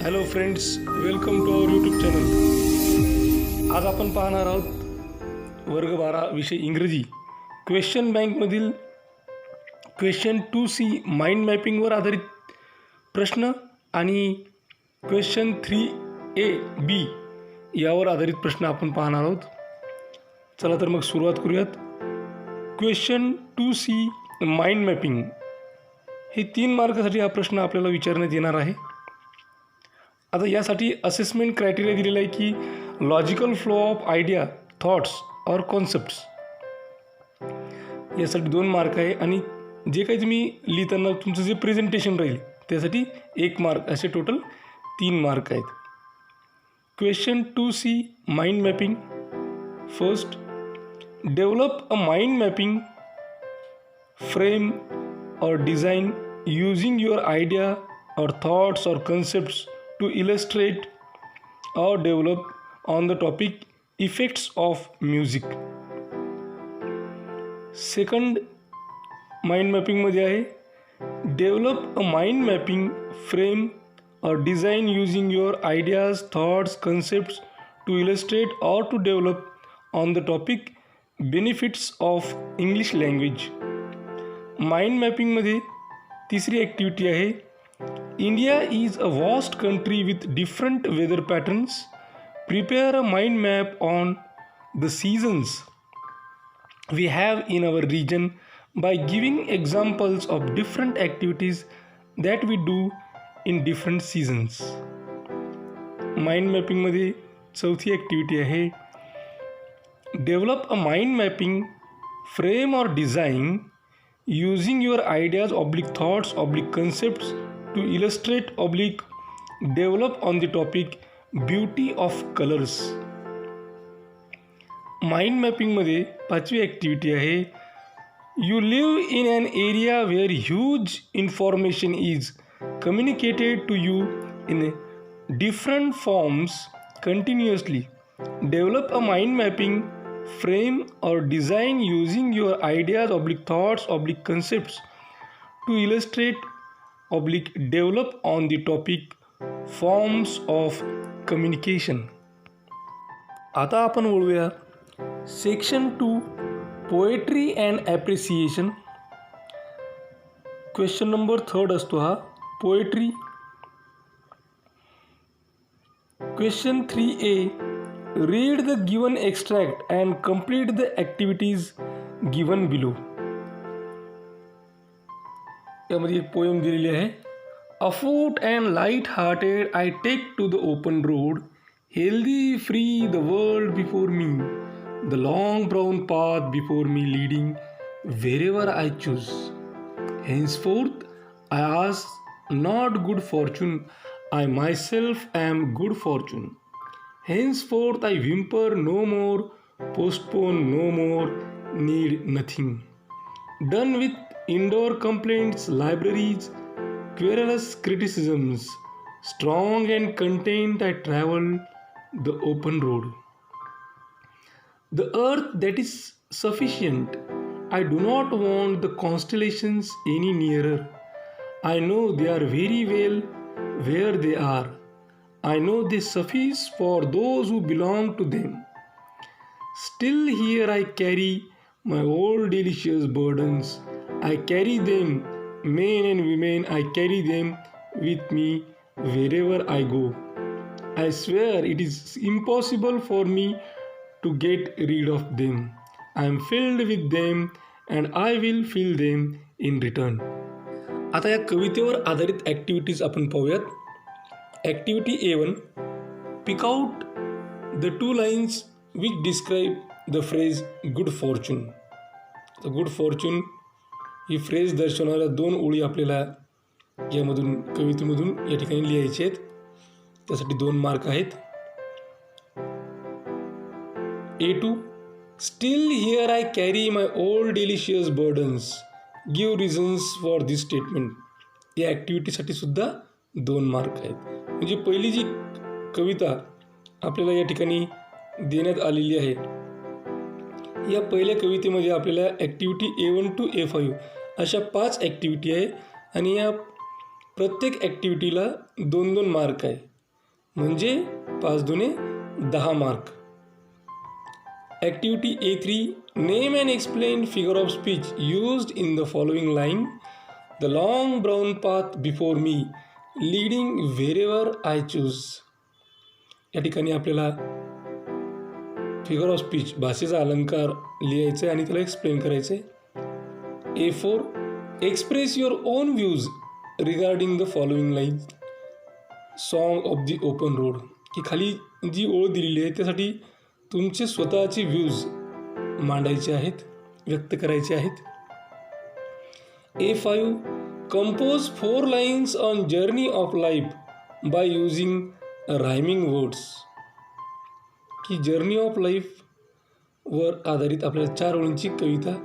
Hello friends, welcome to our YouTube channel. आज आपण पाहणार आहोत वर्ग 12 विषय इंग्रजी क्वेश्चन बँकमधील क्वेश्चन 2C माइंड मॅपिंगवर आधारित प्रश्न आणि क्वेश्चन 3AB यावर आधारित प्रश्न आपण पाहणार आहोत. चला तर मग सुरुवात करूयात. क्वेश्चन 2C माइंड मॅपिंग हे 3 मार्कासाठी हा प्रश्न आपल्याला विचारण्यात येणार आहे. आता यासाठी असेसमेंट क्रायटेरिया दिलेला आहे की logical flow of idea, thoughts और कॉन्सेप्ट्स. यासाठी 2 मार्क आहे आणि जे काही तुम्ही लिहिताना तुमचं जे प्रेझेंटेशन राहील त्यासाठी 1 मार्क, असे टोटल 3 मार्क आहेत. Question 2C mind mapping. First, develop a mind mapping frame or design using your idea or thoughts or concepts to illustrate or develop on the topic effects of music. Second, mind mapping मध्ये आहे develop a mind mapping frame or design using your ideas, thoughts, concepts to illustrate or to develop on the topic benefits of English language. Mind मॅपिंगमध्ये तिसरी activity आहे India is a vast country with different weather patterns. Prepare a mind map on the seasons we have in our region by giving examples of different activities that we do in different seasons. Mind मॅपिंगमध्ये चौथी activity आहे develop a mind mapping frame or design using your ideas oblique thoughts oblique concepts to illustrate oblique develop on the topic beauty of colors. Mind मॅपिंगमध्ये पाचवी activity आहे you live in an area where huge information is communicated to you in different forms continuously. Develop a mind mapping frame or design using your ideas oblique thoughts oblique concepts to illustrate oblique develop on the topic forms of communication. आता आपण वळूया section 2 poetry and appreciation. Question number 3 असतो हा poetry. Question 3A, read the given extract and complete the activities given below. यामध्ये एक poem दिलेली आहे. Afoot and light-hearted I take to the open road, healthy, free, the world before me, the long brown path before me leading wherever I choose. Henceforth I ask not good fortune, I myself am good fortune. Henceforth I whimper no more, postpone no more, need nothing. Done with indoor complaints, libraries, querulous criticisms, strong and content I travel the open road. The earth that is sufficient, I do not want the constellations any nearer. I know they are very well where they are. I know they suffice for those who belong to them. Still here I carry my old delicious burdens. I carry them, men and women, I carry them with me wherever I go. I swear it is impossible for me to get rid of them. I am filled with them and I will fill them in return. आता या कवितेवर आधारित activities आपण पाहूयात. Activity A1, pick out the 2 lines which describe the phrase good fortune. The good fortune he phrase दर्शवणाऱ्या 2 ओळी आपल्याला यामधून कवितेमधून या ठिकाणी लिहायचे आहेत. त्यासाठी 2 मार्क आहेत. A2, still here I carry my old delicious burdens. Give reasons for this statement. या ॲक्टिव्हिटीसाठी सुद्धा 2 मार्क आहेत. म्हणजे पहिली जी कविता आपल्याला या ठिकाणी देण्यात आलेली आहे या पहिल्या कवितेमध्ये आपल्याला ॲक्टिव्हिटी A1 to A5 अशा 5 ॲक्टिव्हिटी आहे आणि या प्रत्येक ॲक्टिव्हिटीला 2-2 मार्क आहे. म्हणजे 5 दुने 10 mark. Activity A3, name and explain figure of speech used in the following line. The long brown path before me leading wherever I choose. या ठिकाणी आपल्याला फिगर ऑफ स्पीच भाषेचा अलंकार लिहायचं आहे आणि त्याला एक्सप्लेन करायचं आहे. A4, express your on views regarding the following line. Song of the open road, की खाली जी ओळ दिलेली आहे त्यासाठी तुमचे स्वतःचे व्ह्यूज मांडायचे आहेत, व्यक्त करायचे आहेत. A5, compose 4 lines on journey of life by using rhyming words. की जर्नी ऑफ लाईफ वर आधारित आपल्याला 4 ओळींची कविता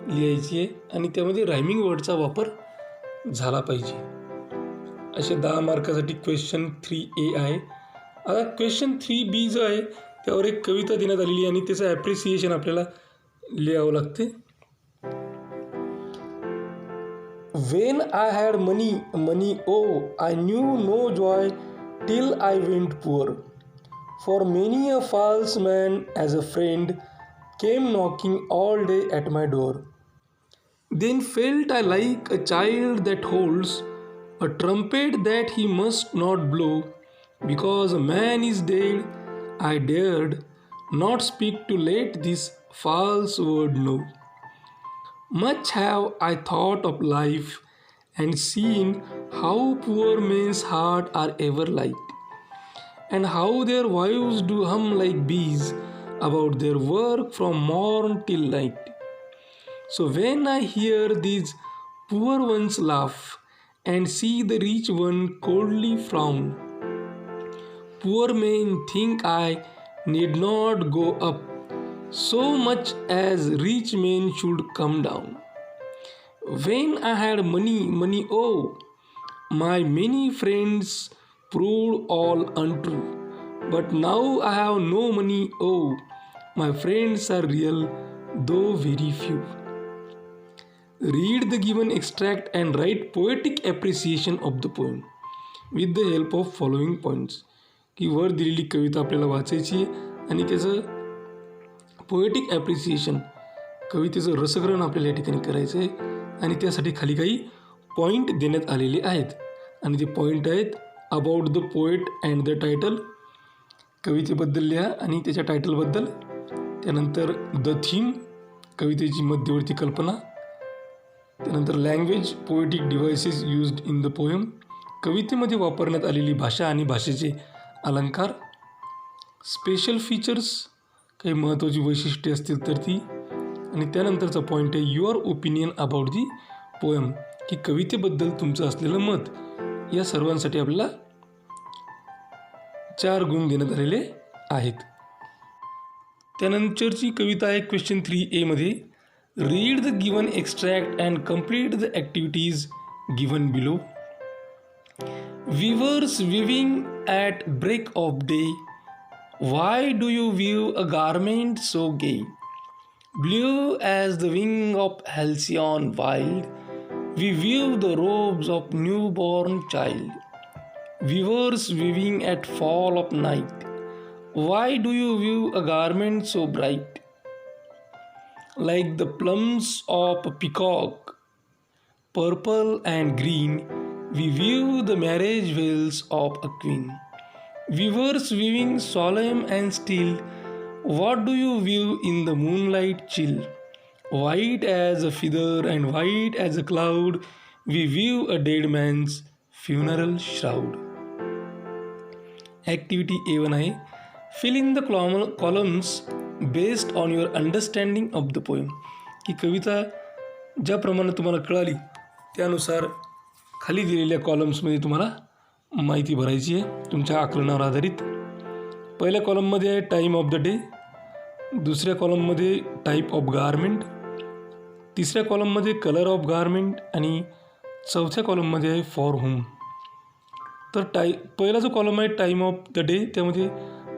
लिहायची आहे आणि त्यामध्ये रायमिंग वर्डचा वापर झाला पाहिजे. असे 10 मार्कासाठी क्वेश्चन 3A आहे. आता क्वेश्चन 3B जो आहे त्यावर एक कविता देण्यात आलेली आहे आणि त्याचं ॲप्रिसिएशन आपल्याला लिहावं लागते. When I had money, oh, I knew no joy till I went poor. For many a false man as a friend came knocking all day at my door. Then felt I like a child that holds a trumpet that he must not blow. Because a man is dead, I dared not speak to let this false word know. Much have I thought of life and seen how poor men's hearts are ever light, and how their wives do hum like bees about their work from morn till night. So when I hear these poor ones laugh and see the rich one coldly frown, poor men think I need not go up so much as rich men should come down. When I had money, oh, my many friends proved all untrue. But now I have no money, oh, my friends are real, though very few. Read the given extract and write poetic appreciation of the poem with the help of following points. की वर दिलेली कविता आपल्याला वाचायची आहे आणि त्याचं poetic appreciation, कवितेचं रसग्रहण आपल्याला या ठिकाणी करायचं आहे आणि त्यासाठी खाली काही पॉईंट देण्यात आलेले आहेत आणि ते पॉईंट आहेत about the poet and the title. कवितेबद्दल लिहा आणि त्याच्या टायटलबद्दल. त्यानंतर द थीम, कवितेची मध्यवर्ती कल्पना. त्यानंतर language, poetic devices used in the poem, कवितेमध्ये वापरण्यात आलेली भाषा आणि भाषेचे अलंकार. स्पेशल फीचर्स, काही महत्त्वाची वैशिष्ट्ये असतील तर ती. आणि त्यानंतरचा पॉईंट आहे your opinion about the poem, की कवितेबद्दल तुमचं असलेलं मत. या सर्वांसाठी आपल्याला 4 गुण देण्यात आलेले आहेत. त्यानंतरची कविता आहे क्वेश्चन 3A मध्ये. Read the given extract and complete the activities given below. Weavers weaving at break of day, why do you weave a garment so gay? Blue as the wing of halcyon wild, we weave the robes of newborn child. Weavers weaving at fall of night, why do you weave a garment so bright? Like the plumes of a peacock, purple and green, we weave the marriage veils of a queen. Weavers weaving solemn and still, what do you weave in the moonlight chill? White as a feather and white as a cloud, we weave a dead man's funeral shroud. Activity A1 आहे. Fill in the columns based on your understanding of the poem. की कविता ज्याप्रमाणे तुम्हाला कळाली त्यानुसार खाली दिलेल्या कॉलम्समध्ये तुम्हाला माहिती भरायची आहे तुमच्या आकलनावर आधारित. पहिल्या कॉलममध्ये आहे टाईम ऑफ द डे, दुसऱ्या कॉलममध्ये टाईप ऑफ गारमेंट, तिसऱ्या कॉलममध्ये कलर ऑफ गारमेंट आणि चौथ्या कॉलममध्ये आहे फॉर होम. तर पहिला जो कॉलम आहे टाईम ऑफ द डे, त्यामध्ये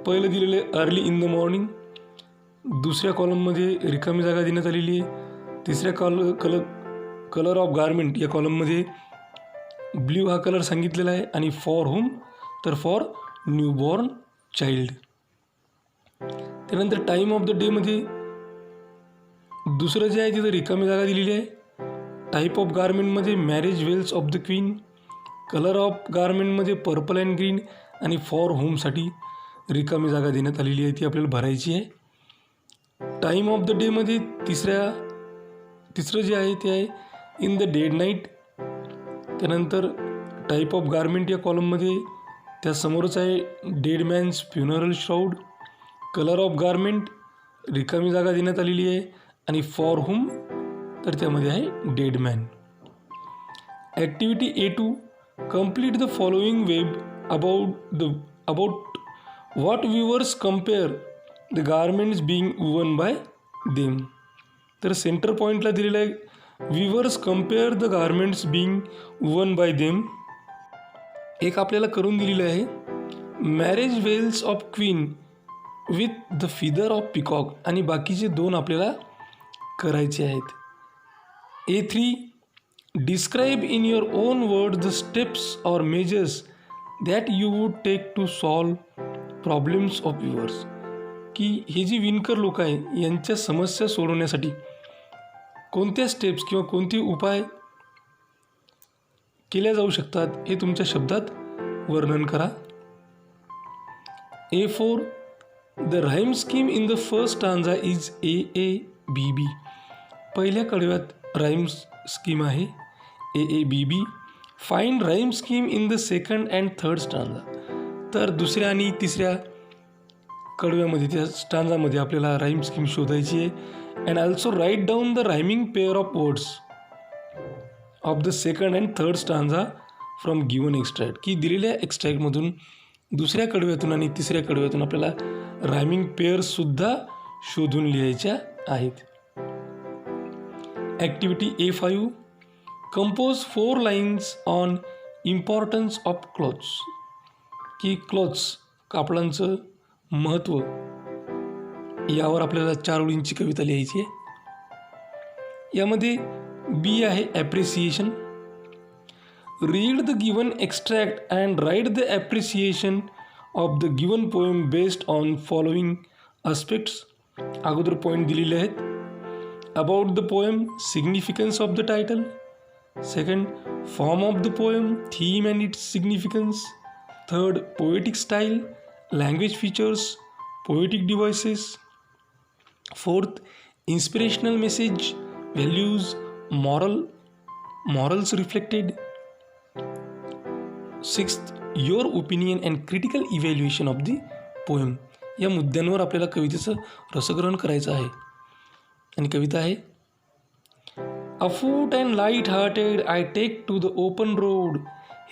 पहिलं दिलेलं आहे अर्ली इन द मॉर्निंग. दुसऱ्या कॉलममध्ये रिकामी जागा देण्यात आलेली आहे. तिसऱ्या कलर ऑफ गारमेंट या कॉलममध्ये ब्ल्यू हा कलर सांगितलेला आहे आणि फॉर होम तर फॉर न्यूबॉर्न चाइल्ड. त्यानंतर टाईम ऑफ द डेमध्ये दुसरं जे आहे तिथं रिकामी जागा दिलेली आहे. टाईप ऑफ गारमेंटमध्ये marriage veils of the queen, colour of गारमेंटमध्ये पर्पल अँड ग्रीन आणि फॉर होमसाठी रिकामी जागा देण्यात आलेली आहे, ती आपल्याला भरायची आहे. टाईम ऑफ द डेमध्ये तिसरं जे आहे ते आहे इन द डेड नाईट. त्यानंतर टाईप ऑफ गारमेंट या कॉलममध्ये त्यासमोरच आहे dead man's funeral shroud. Colour of garment रिकामी जागा देण्यात आलेली आहे आणि फॉर होम तर त्यामध्ये आहे dead man. Activity A2 complete the following web about what weavers compare the garments being woven by them. तर सेंटर पॉईंटला दिलेलं आहे weavers compare the garments being woven by them. एक आपल्याला करून दिलेलं आहे marriage veils of queen with the feather of peacock आणि बाकीचे 2 आपल्याला करायचे आहेत. A3 describe in your own word the steps or measures that you would take to solve problems of viewers. की हे जी विणकर लोक आहे यांच्या समस्या सोडवण्यासाठी कोणत्या स्टेप्स किंवा कोणते उपाय केल्या जाऊ शकतात हे तुमच्या शब्दात वर्णन करा. A4 the rhyme scheme in the first stanza is AABB. पहिल्या कडव्यात राईम स्कीम आहे AABB. Find rhyme scheme in the second and third stanza. तर दुसऱ्या आणि तिसऱ्या कडव्यामध्ये त्या स्टांजामध्ये आपल्याला राईम स्कीम शोधायची आहे. And also write down the rhyming pair of words of the second and third stanza from given extract. की दिलेल्या एक्स्ट्रॅक्टमधून दुसऱ्या कडव्यातून आणि तिसऱ्या कडव्यातून आपल्याला रायमिंग पेअर्ससुद्धा शोधून लिहायच्या आहेत. Activity A5 compose 4 lines on importance of clothes. की क्लॉथ्स कापडांचं महत्त्व यावर आपल्याला 4 ओळींची कविता लिहायची आहे. यामध्ये B आहे appreciation. Read the given extract and write the appreciation of the given poem based on following aspects. अगोदर पॉईंट दिलेले आहेत. About the poem, significance of the title. Second, form of the poem, theme and it's significance. Third, poetic style, language features, poetic devices. Fourth, inspirational message, values, morals reflected. Sixth, your opinion and critical evaluation of the poem. या मुद्द्यांवर आपल्याला कवितेचं रसग्रहण करायचं आहे. आणि कविता आहे Afoot and light-hearted I take to the open road,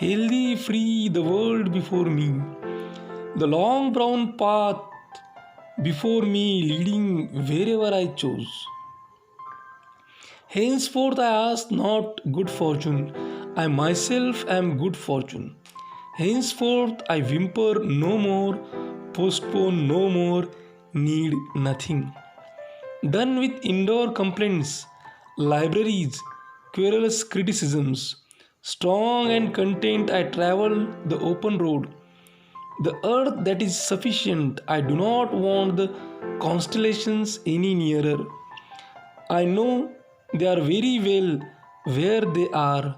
healthy, free, the world before me. The long brown path before me leading wherever I chose. Henceforth I ask not good fortune, I myself am good fortune. Henceforth I whimper no more, postpone no more, need nothing. Done with indoor complaints, libraries, querulous criticisms. Strong and content I travel the open road. The earth that is sufficient, I do not want the constellations any nearer. I know they are very well where they are.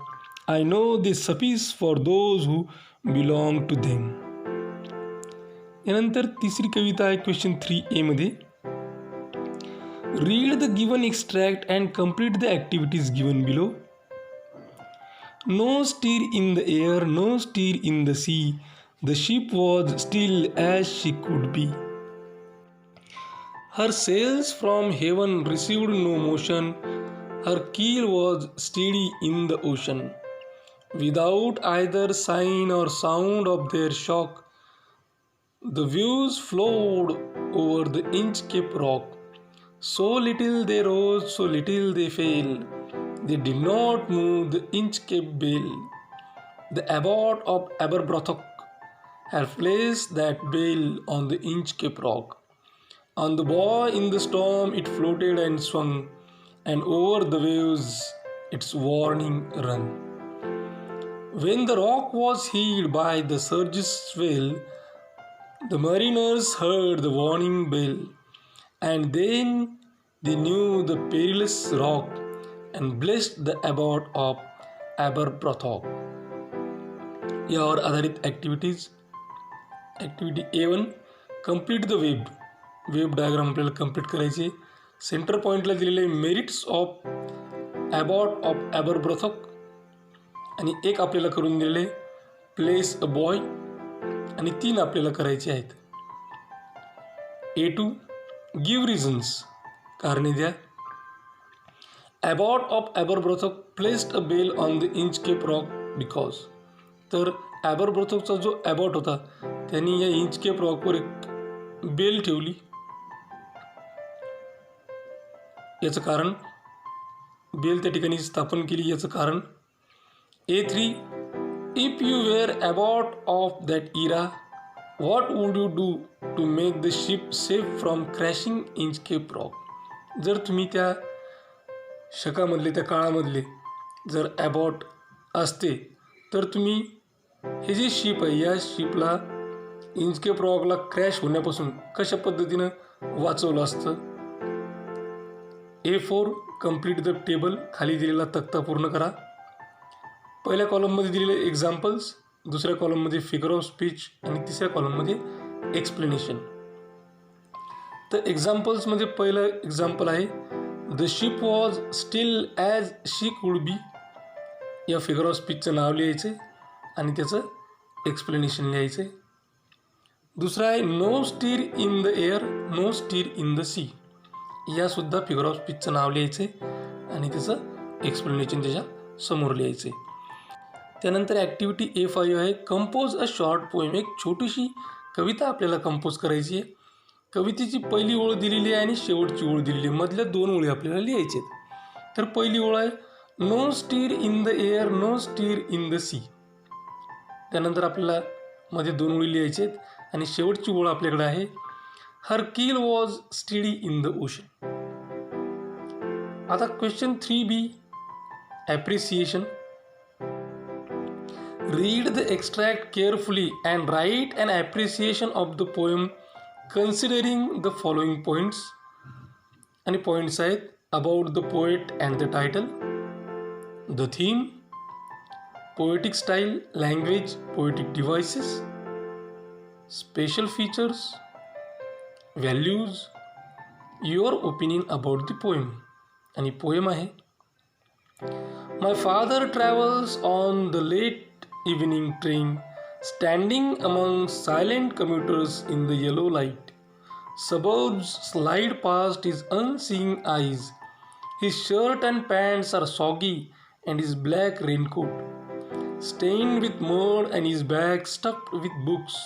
I know they suffice for those who belong to them. यानंतर तिसरी कविता आहे question 3A मध्ये. Read the given extract and complete the activities given below. No stir in the air, no stir in the sea. The ship was still as she could be. Her sails from heaven received no motion. Her keel was steady in the ocean. Without either sign or sound of their shock, the waves flowed over the Inchcape rock. So little they rose, so little they fell. They did not move the Inchcape bell. The abbot of Aberbrothock had placed that bell on the Inchcape rock. On the buoy in the storm it floated and swung, and over the waves its warning rung. When the rock was heeled by the surge's swell, The mariners heard the warning bell, and then they knew the perilous rock and blessed the abbot of Aberbrothock. यावर आधारित activities. Activity A1, complete the web diagram आपल्याला complete करायची. Centre पॉईंटला दिलेले merits of ॲबॉट of ॲबरब्रॉथॉक आणि एक आपल्याला करून दिलेले प्लेस अ बॉय आणि 3 आपल्याला करायचे आहेत. A2, गिव्ह रिझन्स, कारणे द्या. Abbot of Aberbrothock placed a bell on the Inchcape rock because. तर ॲबरब्रॉथॉकचा जो ॲबॉट होता त्यांनी या इंचकेप रॉकवर एक बेल ठेवली. याचं कारण, बेल त्या ठिकाणी स्थापन केली याचं कारण. A3, if you were abbot of that era what would you do to make the ship safe from crashing Inchcape rock. जर तुम्ही त्या शकामधले, त्या काळामधले जर ॲबॉट असते तर तुम्ही हे जे शिप आहे या शिपला इंचकेप रॉकला क्रॅश होण्यापासून कशा पद्धतीनं वाचवलं असतं. A4, कम्प्लीट द टेबल, खाली दिलेला तक्ता पूर्ण करा. पहिल्या कॉलममध्ये दिलेले एक्झाम्पल्स, दुसऱ्या कॉलममध्ये फिगर ऑफ स्पीच आणि तिसऱ्या कॉलममध्ये एक्सप्लेनेशन. तर एक्झाम्पल्समध्ये पहिलं एक्झाम्पल आहे the ship was steel as she could be. या फिगर ऑफ स्पीचचं नाव लिहायचं आणि त्याचं एक्सप्लेनेशन लिहायचं. दुसरं आहे no stir in the air, no stir in the sea. यासुद्धा फिगर ऑफ स्पीचचं नाव लिहायचं आणि त्याचं एक्सप्लेनेशन त्याच्या समोर लिहायचं. त्यानंतर ॲक्टिव्हिटी A5 आहे कंपोज अ शॉर्ट पोएम. एक छोटीशी कविता आपल्याला कंपोज करायची आहे. कवितेची पहिली ओळ दिलेली आहे आणि शेवटची ओळ दिलेली आहे. मधल्या 2 ओळी आपल्याला लिहायच्या आहेत. तर पहिली ओळ आहे no stir in the air, no stir in the sea. त्यानंतर आपल्याला मध्ये 2 ओळी लिहायच्या आहेत आणि शेवटची ओळ आपल्याकडे आहे her keel was steady in the ocean. आता question 3B, appreciation. Read the extract carefully and write an appreciation of the poem considering the following points. आणि पॉईंट्स आहेत about the poet and the title, the theme, poetic style, language, poetic devices, special features, values, your opinion about the poem. आणि poem आहे My father travels on the late evening train, standing among silent commuters in the yellow light. Suburbs slide past his unseeing eyes. His shirt and pants are soggy and his black raincoat, stained with mud, and his bag stuffed with books,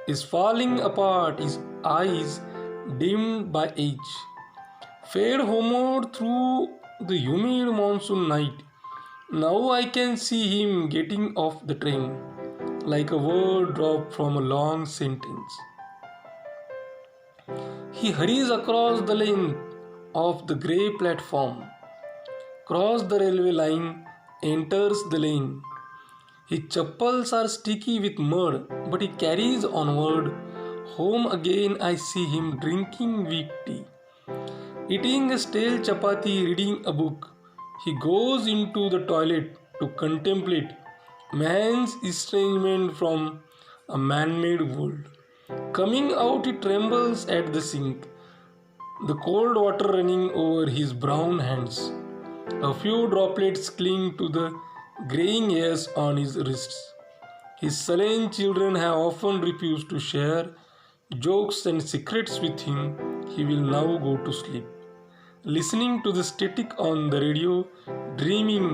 is falling apart, his eyes dimmed by age. Fade homeward through the humid monsoon night. Now I can see him getting off the train, like a word dropped from a long sentence. He hurries across the length of the grey platform, crosses the railway line, enters the lane. His chappals are sticky with mud, but he carries onward. Home again I see him drinking weak tea, eating a stale chapati, reading a book. He goes into the toilet to contemplate man's estrangement from a man-made world. Coming out, he trembles at the sink, the cold water running over his brown hands. A few droplets cling to the graying hairs on his wrists. His sullen children have often refused to share jokes and secrets with him. He will now go to sleep, listening to the static on the radio, dreaming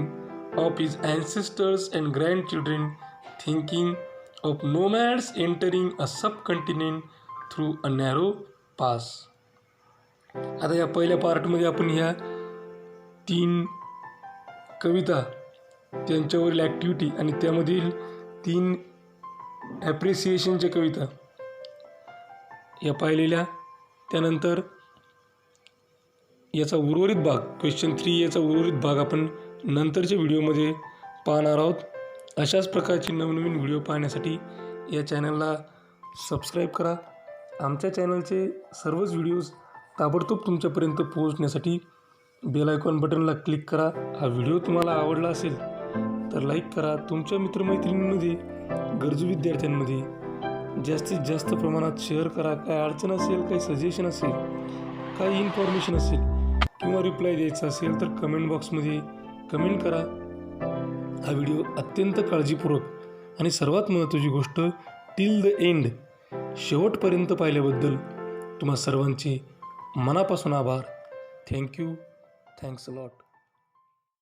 of his ancestors and grandchildren, thinking of nomads entering a subcontinent through a narrow pass. आता या पहिल्या पार्टमध्ये आपण ह्या 3 कविता, त्यांच्यावरील activity आणि त्यामधील 3 ॲप्रिसिएशनच्या कविता या पाहिलेल्या. त्यानंतर याचा उर्वरित भाग, क्वेश्चन 3 याचा उर्वरित भाग आपण नंतरच्या व्हिडिओमध्ये पाहणार आहोत. अशाच प्रकारचे नवनवीन व्हिडिओ पाहण्यासाठी या चॅनलला सबस्क्राईब करा. आमच्या चॅनलचे सर्वच व्हिडिओज ताबडतोब तुमच्यापर्यंत पोहोचण्यासाठी बेल आयकॉन बटनला क्लिक करा. हा व्हिडिओ तुम्हाला आवडला असेल तर लाईक करा. तुमच्या मित्रमैत्रिणींमध्ये, गरजू विद्यार्थ्यांमध्ये जास्तीत जास्त प्रमाणात शेअर करा. काय अडचण असेल, काही सजेशन असेल, काही इन्फॉर्मेशन असेल किंवा रिप्लाय द्यायचा असेल तर कमेंट बॉक्समध्ये कमेंट करा. हा व्हिडिओ अत्यंत काळजीपूर्वक आणि सर्वात महत्त्वाची गोष्ट टिल द एंड शेवटपर्यंत पाहिल्याबद्दल तुम्हा सर्वांचे मनापासून आभार. थँक्यू. Thanks a lot.